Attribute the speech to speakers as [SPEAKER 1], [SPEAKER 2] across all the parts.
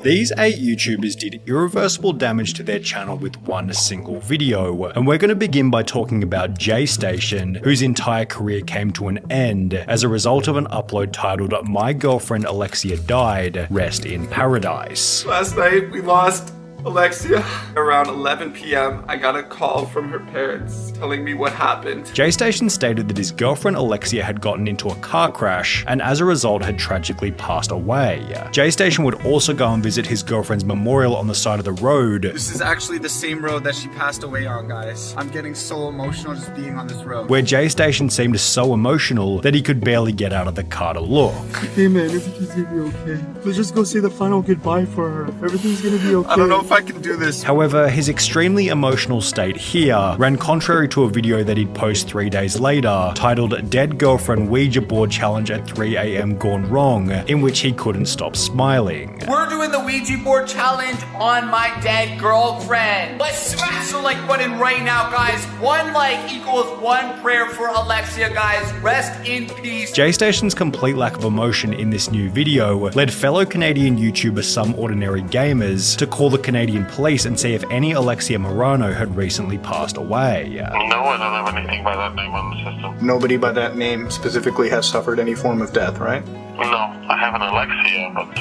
[SPEAKER 1] These 8 YouTubers did irreversible damage to their channel with one single video, and we're going to begin by talking about J-Station, whose entire career came to an end as a result of an upload titled "My Girlfriend Alexia Died, Rest in Paradise."
[SPEAKER 2] Last night we lost Alexia. Around 11 p.m. I got a call from her parents telling me what happened.
[SPEAKER 1] J-Station stated that his girlfriend Alexia had gotten into a car crash and as a result had tragically passed away. J-Station would also go and visit his girlfriend's memorial on the side of the road.
[SPEAKER 2] This is actually the same road that she passed away on, guys. I'm getting so emotional just being on this road.
[SPEAKER 1] Where J-Station seemed so emotional that he could barely get out of the car to look.
[SPEAKER 3] Hey man, everything's gonna be okay. Let's just go say the final goodbye for her. Everything's gonna be okay.
[SPEAKER 2] I don't know if I can do this.
[SPEAKER 1] However, his extremely emotional state here ran contrary to a video that he'd post 3 days later, titled "Dead Girlfriend Ouija Board Challenge at 3 a.m. Gone Wrong," in which he couldn't stop smiling.
[SPEAKER 4] We're doing the Ouija board challenge on my dead girlfriend. Let's smash the like button right now, guys. 1 like equals 1 prayer for Alexia, guys. Rest in peace.
[SPEAKER 1] J-Station's complete lack of emotion in this new video led fellow Canadian YouTuber Some Ordinary Gamers to call the Canadian police and see if any Alexia Morano had recently passed away.
[SPEAKER 5] No, I don't have anything by that name on the system.
[SPEAKER 6] Nobody by that name specifically has suffered any form of death, right?
[SPEAKER 5] No, I have an Alexia, but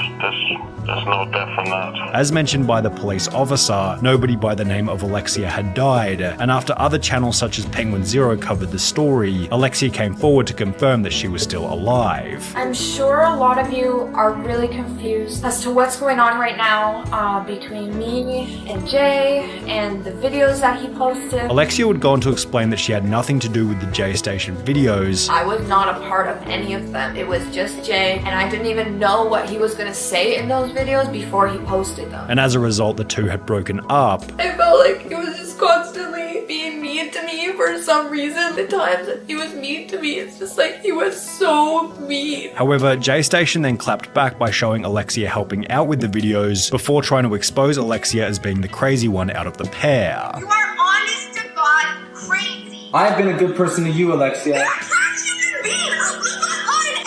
[SPEAKER 5] there's no death from that.
[SPEAKER 1] As mentioned by the police officer, nobody by the name of Alexia had died, and after other channels such as Penguin Zero covered the story, Alexia came forward to confirm that she was still alive.
[SPEAKER 7] I'm sure a lot of you are really confused as to what's going on right now between me and Jay and the videos that he posted.
[SPEAKER 1] Alexia would go on to explain that she had nothing to do with the J-Station videos.
[SPEAKER 7] I was not a part of any of them. It was just Jay, and I didn't even know what he was going to say in those videos before he posted them.
[SPEAKER 1] And as a result, the two had broken up.
[SPEAKER 7] I felt like he was just constantly being mean to me for some reason. The times that he was mean to me, it's just like he was so mean.
[SPEAKER 1] However, J-Station then clapped back by showing Alexia helping out with the videos before trying to expose Alexia as being the crazy one out of the pair.
[SPEAKER 8] You are honest to God crazy.
[SPEAKER 9] I have been a good person to you, Alexia.
[SPEAKER 8] You're a trash human being.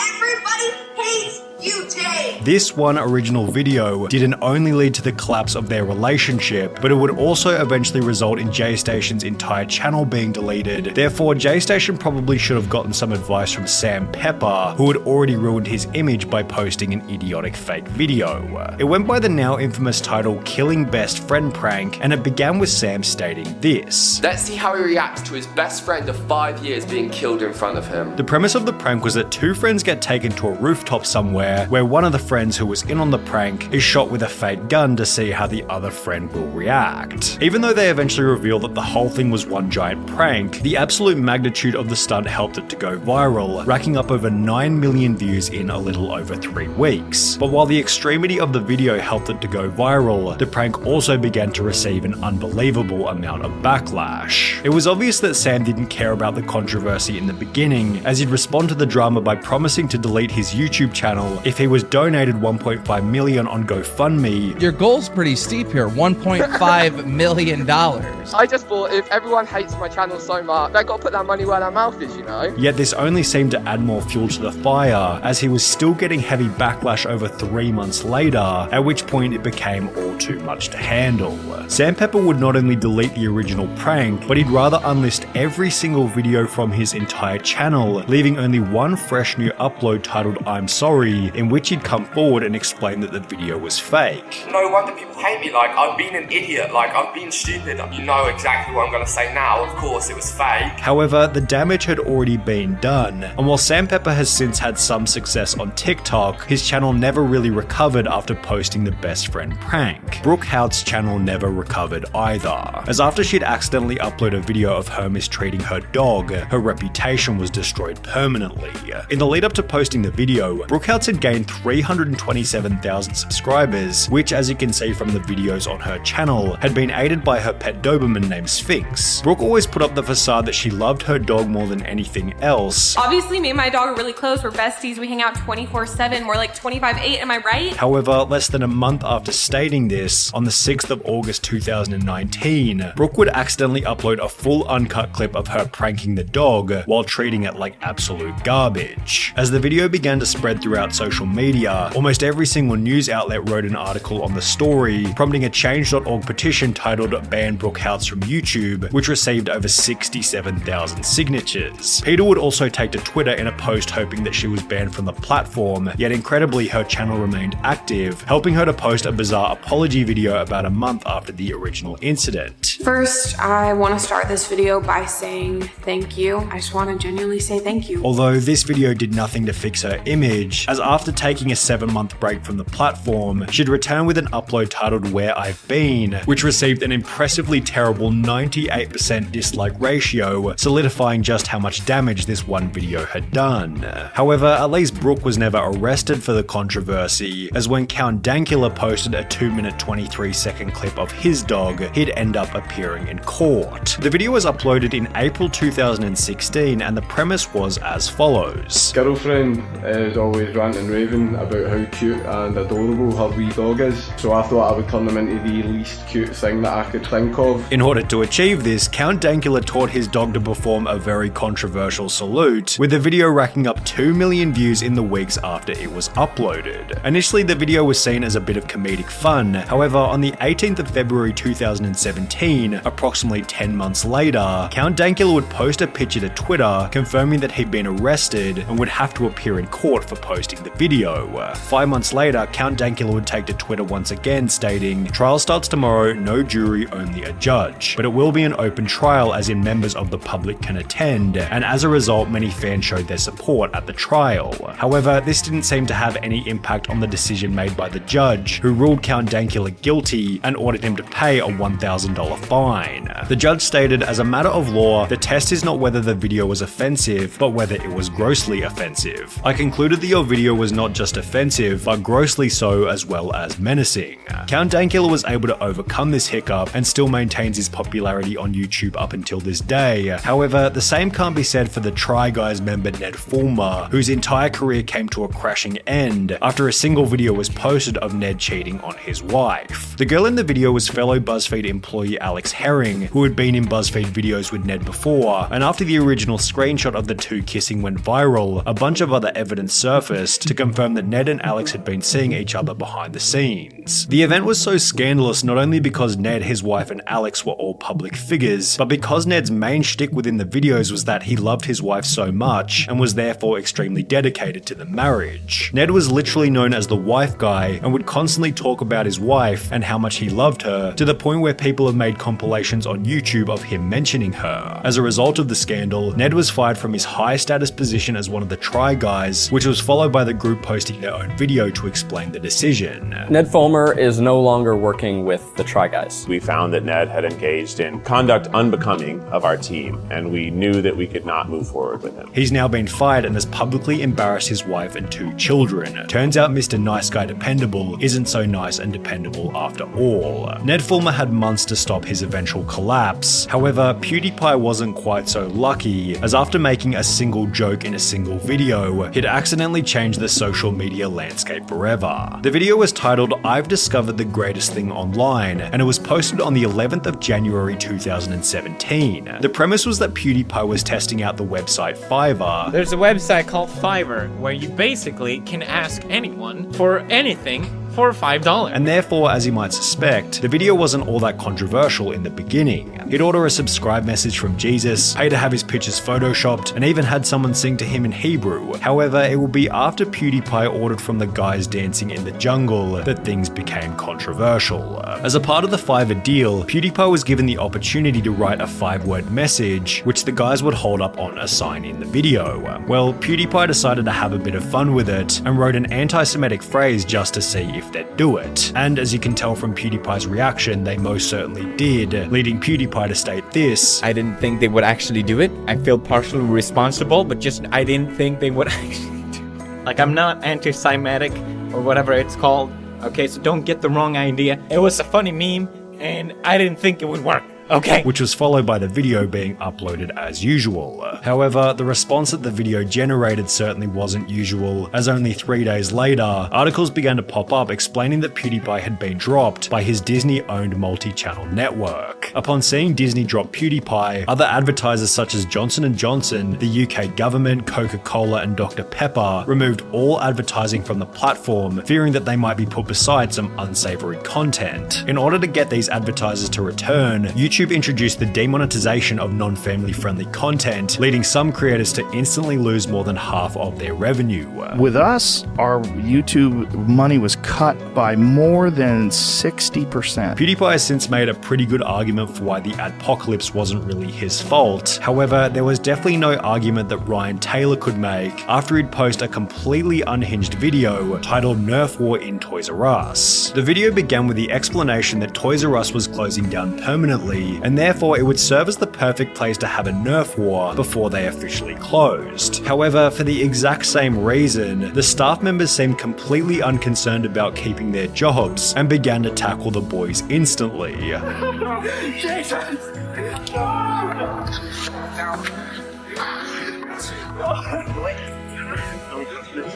[SPEAKER 8] Everybody hates you, Jay.
[SPEAKER 1] This one original video didn't only lead to the collapse of their relationship, but it would also eventually result in J-Station's entire channel being deleted. Therefore, J-Station probably should have gotten some advice from Sam Pepper, who had already ruined his image by posting an idiotic fake video. It went by the now infamous title "Killing Best Friend Prank," and it began with Sam stating this.
[SPEAKER 10] Let's see how he reacts to his best friend of 5 years being killed in front of him.
[SPEAKER 1] The premise of the prank was that 2 friends get taken to a rooftop somewhere where one of the friends who was in on the prank is shot with a fake gun to see how the other friend will react. Even though they eventually reveal that the whole thing was one giant prank, the absolute magnitude of the stunt helped it to go viral, racking up over 9 million views in a little over 3 weeks. But while the extremity of the video helped it to go viral, the prank also began to receive an unbelievable amount of backlash. It was obvious that Sam didn't care about the controversy in the beginning, as he'd respond to the drama by promising to delete his YouTube channel if he was donated $1.5 million on GoFundMe.
[SPEAKER 11] Your goal's pretty steep here, $1.5 million.
[SPEAKER 10] I just thought if everyone hates my channel so much, they gotta put that money where their mouth is, you know?
[SPEAKER 1] Yet this only seemed to add more fuel to the fire, as he was still getting heavy backlash over 3 months later, at which point it became all too much to handle. Sam Pepper would not only delete the original prank, but he'd rather unlist every single video from his entire channel, leaving only one fresh new upload titled "I'm Sorry," in which he'd come forward and explain that the video was fake.
[SPEAKER 12] No wonder people hate me, like I've been an idiot, like I've been stupid. You know exactly what I'm gonna say now, of course it was fake.
[SPEAKER 1] However, the damage had already been done, and while Sam Pepper has since had some success on TikTok, his channel never really recovered after posting the best friend prank. Brooke Hout's channel never recovered either, as after she'd accidentally uploaded a video of her mistreating her dog, her reputation was destroyed permanently. In the lead up to posting the video, Brooke Houtz had gained 327,000 subscribers, which, as you can see from the videos on her channel, had been aided by her pet Doberman named Sphinx. Brooke always put up the facade that she loved her dog more than anything else.
[SPEAKER 13] Obviously, me and my dog are really close. We're besties. We hang out 24/7, more like 25/8, am I right?
[SPEAKER 1] However, less than a month after stating this, on the 6th of August 2019, Brooke would accidentally upload a full uncut clip of her pranking the dog while treating it like absolute garbage. As the video began to spread throughout social media, Almost every single news outlet wrote an article on the story, prompting a Change.org petition titled Ban Brookhouse from YouTube, which received over 67,000 signatures. Peter would also take to Twitter in a post hoping that she was banned from the platform, yet incredibly her channel remained active, helping her to post a bizarre apology video about a month after the original incident.
[SPEAKER 14] First, I want to start this video by saying thank you. I just want to genuinely say thank you.
[SPEAKER 1] Although this video did nothing to fix her image, as after taking a 7-month break from the platform, she'd return with an upload titled Where I've Been, which received an impressively terrible 98% dislike ratio, solidifying just how much damage this one video had done. However, at least Brooke was never arrested for the controversy, as when Count Dankula posted a 2-minute 23-second clip of his dog, he'd end up appearing in court. The video was uploaded in April 2016, and the premise was as follows.
[SPEAKER 15] Girlfriend is always ranting and raving about how cute and adorable her wee dog is, so I thought I would turn them into the least cute thing that I could think of.
[SPEAKER 1] In order to achieve this, Count Dankula taught his dog to perform a very controversial salute, with the video racking up 2 million views in the weeks after it was uploaded. Initially, the video was seen as a bit of comedic fun. However, on the 18th of February 2017, approximately 10 months later, Count Dankula would post a picture to Twitter confirming that he'd been arrested and would have to appear in court for posting the video. 5 months later, Count Dankula would take to Twitter once again stating, "Trial starts tomorrow, no jury, only a judge. But it will be an open trial as in members of the public can attend, and as a result many fans showed their support at the trial." However, this didn't seem to have any impact on the decision made by the judge, who ruled Count Dankula guilty and ordered him to pay a $1,000 fine. The judge stated, "As a matter of law, the test is not whether the video was offensive, but whether it was grossly offensive. I concluded that your video was not just offensive, but grossly so as well as menacing." Count Dankula was able to overcome this hiccup and still maintains his popularity on YouTube up until this day. However, the same can't be said for the Try Guys member Ned Fulmer, whose entire career came to a crashing end after a single video was posted of Ned cheating on his wife. The girl in the video was fellow BuzzFeed employee Alex Herring, who had been in BuzzFeed videos with Ned before, and after the original screenshot of the two kissing went viral, a bunch of other evidence surfaced to confirm that Ned and Alex had been seeing each other behind the scenes. The event was so scandalous not only because Ned, his wife, and Alex were all public figures, but because Ned's main shtick within the videos was that he loved his wife so much and was therefore extremely dedicated to the marriage. Ned was literally known as the wife guy and would constantly talk about his wife and how much he loved her, to the point where people have made compilations on YouTube of him mentioning her. As a result of the scandal, Ned was fired from his high status position as one of the Try Guys, which was followed by the group posting their own video to explain the decision.
[SPEAKER 16] Ned Fulmer is no longer working with the Try Guys.
[SPEAKER 17] We found that Ned had engaged in conduct unbecoming of our team, and we knew that we could not move forward with him.
[SPEAKER 1] He's now been fired and has publicly embarrassed his wife and 2 children. Turns out Mr. Nice Guy Dependable isn't so nice and dependable after all. Ned Fulmer had months to stop his eventual collapse. However, PewDiePie wasn't quite so lucky, as after making a single joke in a single video, he'd accidentally changed the social media landscape forever. The video was titled "I've Discovered the Greatest Thing Online," and it was posted on the 11th of January 2017. The premise was that PewDiePie was testing out the website Fiverr.
[SPEAKER 18] There's a website called Fiverr where you basically can ask anyone for anything for $5.
[SPEAKER 1] And therefore, as you might suspect, the video wasn't all that controversial in the beginning. He'd order a subscribe message from Jesus, pay to have his pictures photoshopped, and even had someone sing to him in Hebrew. However, it would be after PewDiePie ordered from the guys dancing in the jungle that things became controversial. As a part of the Fiverr deal, PewDiePie was given the opportunity to write a 5-word message, which the guys would hold up on a sign in the video. Well, PewDiePie decided to have a bit of fun with it, and wrote an anti-Semitic phrase just to see if they'd do it. And as you can tell from PewDiePie's reaction, they most certainly did, leading PewDiePie to state this:
[SPEAKER 18] "I didn't think they would actually do it. I feel partially responsible, but just I didn't think they would actually do it. Like, I'm not anti-Semitic or whatever it's called. Okay, so don't get the wrong idea. It was a funny meme, and I didn't think it would work. Okay.
[SPEAKER 1] Which was followed by the video being uploaded as usual. However, the response that the video generated certainly wasn't usual, as only 3 days later, articles began to pop up explaining that PewDiePie had been dropped by his Disney-owned multi-channel network. Upon seeing Disney drop PewDiePie, other advertisers such as Johnson & Johnson, the UK government, Coca-Cola and Dr. Pepper removed all advertising from the platform, fearing that they might be put beside some unsavory content. In order to get these advertisers to return, YouTube introduced the demonetization of non-family friendly content, leading some creators to instantly lose more than half of their revenue.
[SPEAKER 19] With us, our YouTube money was cut by more than 60%.
[SPEAKER 1] PewDiePie has since made a pretty good argument for why the adpocalypse wasn't really his fault. However, there was definitely no argument that Ryan Taylor could make after he'd post a completely unhinged video titled Nerf War in Toys R Us. The video began with the explanation that Toys R Us was closing down permanently, and therefore it would serve as the perfect place to have a Nerf war before they officially closed. However, for the exact same reason, the staff members seemed completely unconcerned about keeping their jobs and began to tackle the boys instantly.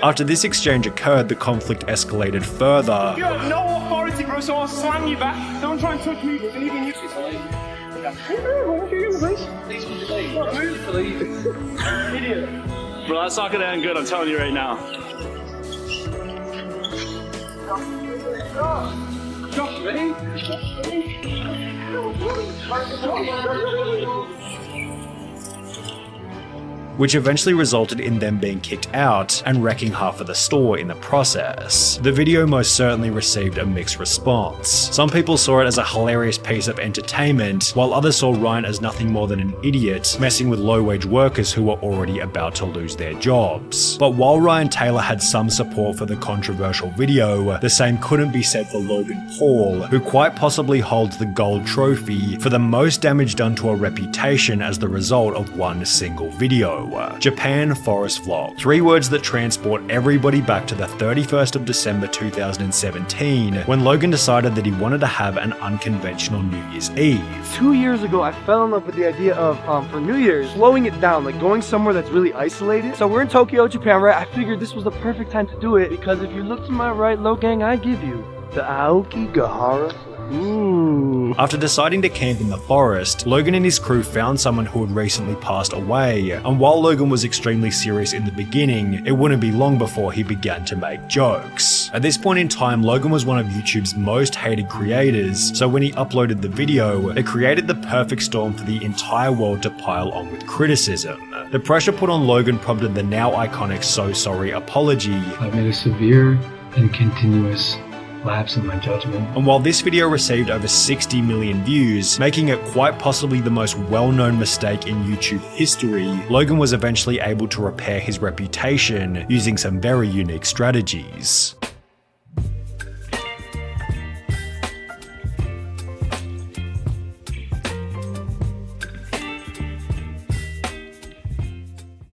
[SPEAKER 1] After this exchange occurred, the conflict escalated further.
[SPEAKER 3] You have no authority, bro, so I'll slam you back. Don't try and touch me. Even you. Idiot. Bro, that's not gonna end good, I'm telling you right now. Ready?
[SPEAKER 1] Which eventually resulted in them being kicked out and wrecking half of the store in the process. The video most certainly received a mixed response. Some people saw it as a hilarious piece of entertainment, while others saw Ryan as nothing more than an idiot, messing with low-wage workers who were already about to lose their jobs. But while Ryan Taylor had some support for the controversial video, the same couldn't be said for Logan Paul, who quite possibly holds the gold trophy for the most damage done to a reputation as the result of one single video. Japan Forest Vlog. 3 words that transport everybody back to the 31st of December 2017, when Logan decided that he wanted to have an unconventional New Year's Eve.
[SPEAKER 3] 2 years ago, I fell in love with the idea of, for New Year's, slowing it down, like going somewhere that's really isolated. So we're in Tokyo, Japan, right? I figured this was the perfect time to do it, because if you look to my right, Logang, I give you the Aokigahara. Ooh.
[SPEAKER 1] After deciding to camp in the forest, Logan and his crew found someone who had recently passed away, and while Logan was extremely serious in the beginning, it wouldn't be long before he began to make jokes. At this point in time, Logan was one of YouTube's most hated creators, so when he uploaded the video, it created the perfect storm for the entire world to pile on with criticism. The pressure put on Logan prompted the now iconic "So Sorry" apology.
[SPEAKER 20] I've made a severe and continuous lapse in my judgment.
[SPEAKER 1] And while this video received over 60 million views, making it quite possibly the most well-known mistake in YouTube history, Logan was eventually able to repair his reputation using some very unique strategies.